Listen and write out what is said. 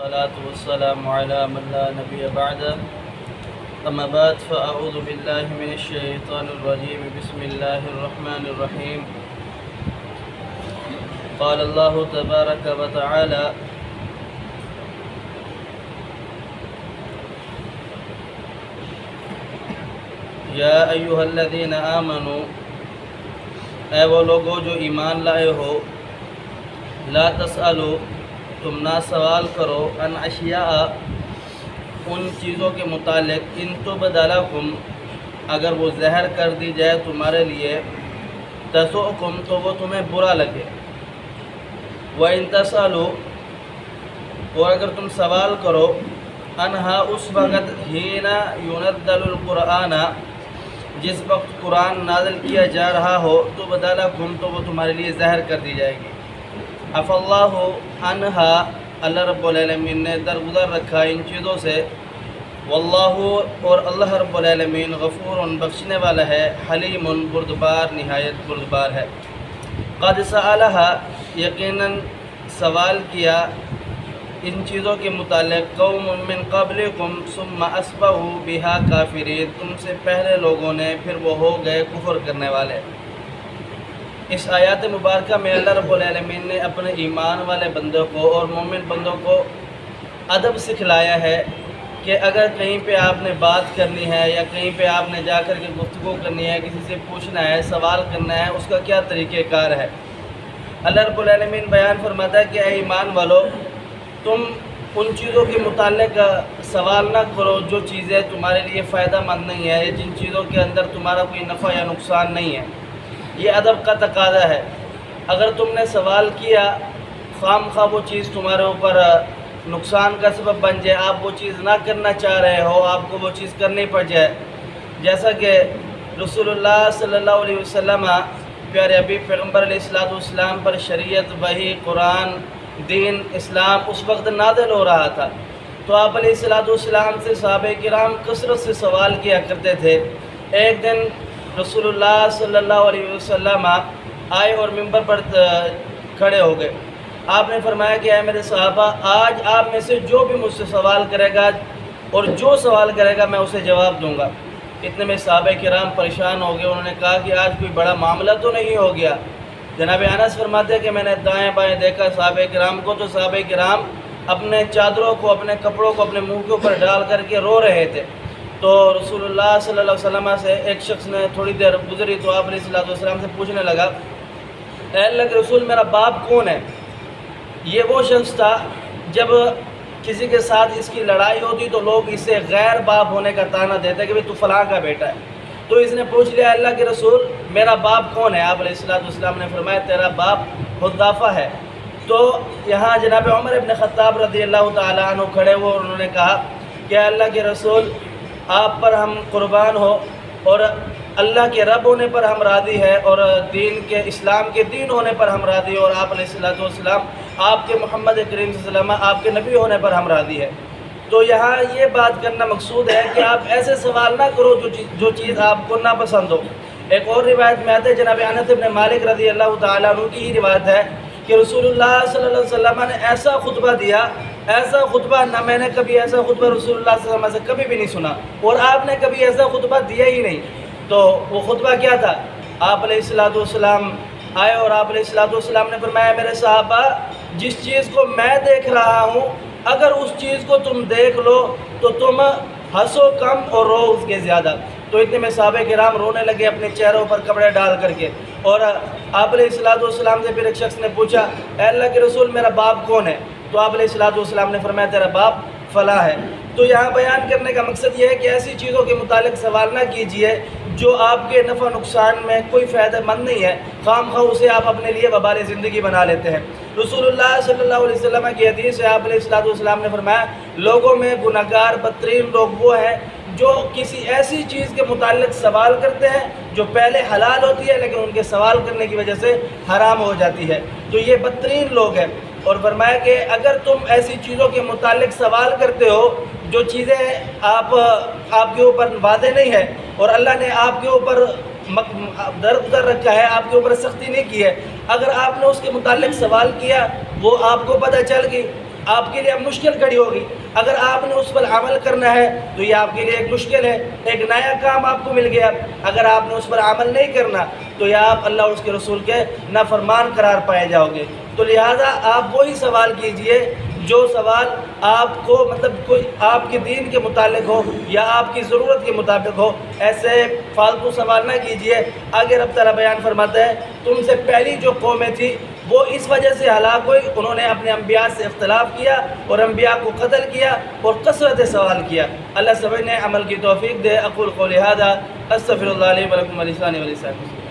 الصلاة والسلام على من لا نبي بعده أما بعد فأعوذ بالله من الشيطان الرجيم بسم الله الرحمن الرحيم قال الله تبارك وتعالى یا ایھا الذین آمنوا اے وہ لوگو جو ایمان لائے ہو لا تسألوا تم نہ سوال کرو عن اشیاء ان چیزوں کے متعلق ان تبد لکم اگر وہ ظاہر کر دی جائے تمہارے لیے تسؤکم تو وہ تمہیں برا لگے وَإِن تسألوا اور اگر تم سوال کرو انہا اس وقت ہین ينزل القرآن جس وقت قرآن نازل کیا جا رہا ہو تو بدلکم تو وہ تمہارے لیے ظاہر کر دی جائے گی عفا اللہ عنہا اللہ رب العالمین نے درگزر رکھا ان چیزوں سے واللہ اور اللہ رب العالمین غفور بخشنے والا ہے حلیم بردبار نہایت بردبار ہے قد سألہا یقیناً سوال کیا ان چیزوں کے متعلق قوم من قبلکم ثم اصبحوا بها کافرین تم سے پہلے لوگوں نے پھر وہ ہو گئے کفر کرنے والے اس آیات مبارکہ میں اللہ رب العالمین نے اپنے ایمان والے بندوں کو اور مومن بندوں کو ادب سکھلایا ہے کہ اگر کہیں پہ آپ نے بات کرنی ہے یا کہیں پہ آپ نے جا کر کے گفتگو کرنی ہے کسی سے پوچھنا ہے سوال کرنا ہے اس کا کیا طریقہ کار ہے اللہ رب العالمین بیان فرماتا ہے کہ اے ایمان والو تم ان چیزوں کے متعلق سوال نہ کرو جو چیزیں تمہارے لیے فائدہ مند نہیں ہے جن چیزوں کے اندر تمہارا کوئی نفع یا نقصان نہیں ہے یہ ادب کا تقاضا ہے اگر تم نے سوال کیا خام خواہ وہ چیز تمہارے اوپر نقصان کا سبب بن جائے آپ وہ چیز نہ کرنا چاہ رہے ہو آپ کو وہ چیز کرنی پڑ جائے جیسا کہ رسول اللہ صلی اللہ علیہ وسلم پیارے حبیب پیغمبر علیہ السلام پر شریعت وحی قرآن دین اسلام اس وقت نازل ہو رہا تھا تو آپ علیہ السلام سے صحابہ کرام کثرت سے سوال کیا کرتے تھے ایک دن رسول اللہ صلی اللہ علیہ وسلم آئے اور ممبر پر کھڑے ہو گئے آپ نے فرمایا کہ اے میرے صحابہ آج آپ میں سے جو بھی مجھ سے سوال کرے گا اور جو سوال کرے گا میں اسے جواب دوں گا اتنے میں صحابہ کرام پریشان ہو گئے انہوں نے کہا کہ آج کوئی بڑا معاملہ تو نہیں ہو گیا جناب انس فرماتے ہیں کہ میں نے دائیں بائیں دیکھا صحابہ کرام کو تو صحابہ کرام اپنے چادروں کو اپنے کپڑوں کو اپنے منہ کے اوپر ڈال کر کے رو رہے تھے تو رسول اللہ صلی اللہ علیہ وسلم سے ایک شخص نے تھوڑی دیر گزری تو آپ علیہ السلام سے پوچھنے لگا اے اللہ کے رسول میرا باپ کون ہے یہ وہ شخص تھا جب کسی کے ساتھ اس کی لڑائی ہوتی تو لوگ اسے غیر باپ ہونے کا طعنہ دیتے کہ بھئی تو فلاں کا بیٹا ہے تو اس نے پوچھ لیا اللہ کے رسول میرا باپ کون ہے آپ علیہ السلام نے فرمایا تیرا باپ حذافہ ہے تو یہاں جناب عمر ابن خطاب رضی اللہ تعالیٰ عنہ کھڑے ہوئے اور انہوں نے کہا کہ اللہ کے رسول آپ پر ہم قربان ہو اور اللہ کے رب ہونے پر ہم راضی ہے اور دین کے اسلام کے دین ہونے پر ہم راضی اور آپ علیہ السلام آپ کے محمد کریم صلی اللہ علیہ وسلم آپ کے نبی ہونے پر ہم راضی ہے تو یہاں یہ بات کرنا مقصود ہے کہ آپ ایسے سوال نہ کرو جو چیز آپ کو ناپسند ہو ایک اور روایت میں آتے ہیں جناب انس بن مالک رضی اللہ تعالیٰ عنہ کی ہی روایت ہے کہ رسول اللہ صلی اللہ علیہ وسلم نے ایسا خطبہ دیا ایسا خطبہ نہ میں نے کبھی ایسا خطبہ رسول اللہ صلی اللہ علیہ وسلم سے کبھی بھی نہیں سنا اور آپ نے کبھی ایسا خطبہ دیا ہی نہیں تو وہ خطبہ کیا تھا آپ علیہ السلام آئے اور آپ علیہ السلام نے فرمایا میرے صحابہ جس چیز کو میں دیکھ رہا ہوں اگر اس چیز کو تم دیکھ لو تو تم ہنسو کم اور رو اس کے زیادہ تو اتنے میں صحابہ کرام رونے لگے اپنے چہروں پر کپڑے ڈال کر کے اور آپ علیہ السلام سے پھر ایک شخص نے پوچھا اے اللہ کے رسول میرا باپ کون ہے تو آپ علیہ السلام نے فرمایا تیرا باپ فلاں ہے تو یہاں بیان کرنے کا مقصد یہ ہے کہ ایسی چیزوں کے متعلق سوال نہ کیجیے جو آپ کے نفع نقصان میں کوئی فائدہ مند نہیں ہے خام خواہ اسے آپ اپنے لیے وبال زندگی بنا لیتے ہیں رسول اللہ صلی اللہ علیہ وسلم کی حدیث ہے آپ علیہ السلام نے فرمایا لوگوں میں گناہگار بدترین لوگ وہ ہیں جو کسی ایسی چیز کے متعلق سوال کرتے ہیں جو پہلے حلال ہوتی ہے لیکن ان کے سوال کرنے کی وجہ سے حرام ہو جاتی ہے تو یہ بدترین لوگ ہیں اور فرمایا کہ اگر تم ایسی چیزوں کے متعلق سوال کرتے ہو جو چیزیں آپ کے اوپر واضح نہیں ہے اور اللہ نے آپ کے اوپر درگزر رکھا ہے آپ کے اوپر سختی نہیں کی ہے اگر آپ نے اس کے متعلق سوال کیا وہ آپ کو پتہ چل گئی آپ کے لیے اب مشکل کھڑی ہوگی۔ اگر آپ نے اس پر عمل کرنا ہے تو یہ آپ کے لیے ایک مشکل ہے، ایک نیا کام آپ کو مل گیا۔ اگر آپ نے اس پر عمل نہیں کرنا تو یہ آپ اللہ اور اس کے رسول کے نافرمان قرار پائے جاؤ گے۔ تو لہٰذا آپ وہی سوال کیجئے جو سوال آپ کو کوئی آپ کے دین کے متعلق ہو یا آپ کی ضرورت کے مطابق ہو، ایسے فالتو سوال نہ کیجئے۔ آگے رب تعالیٰ بیان فرماتا ہے تم سے پہلی جو قومیں تھیں وہ اس وجہ سے ہلاک ہوئی، انہوں نے اپنے انبیاء سے اختلاف کیا اور انبیاء کو قتل کیا اور کثرت سوال کیا۔ اللہ سمجھنے عمل کی توفیق دے۔ اقول قولی ھذا استغفر اللہ لی ولکم ولسائر المسلمین۔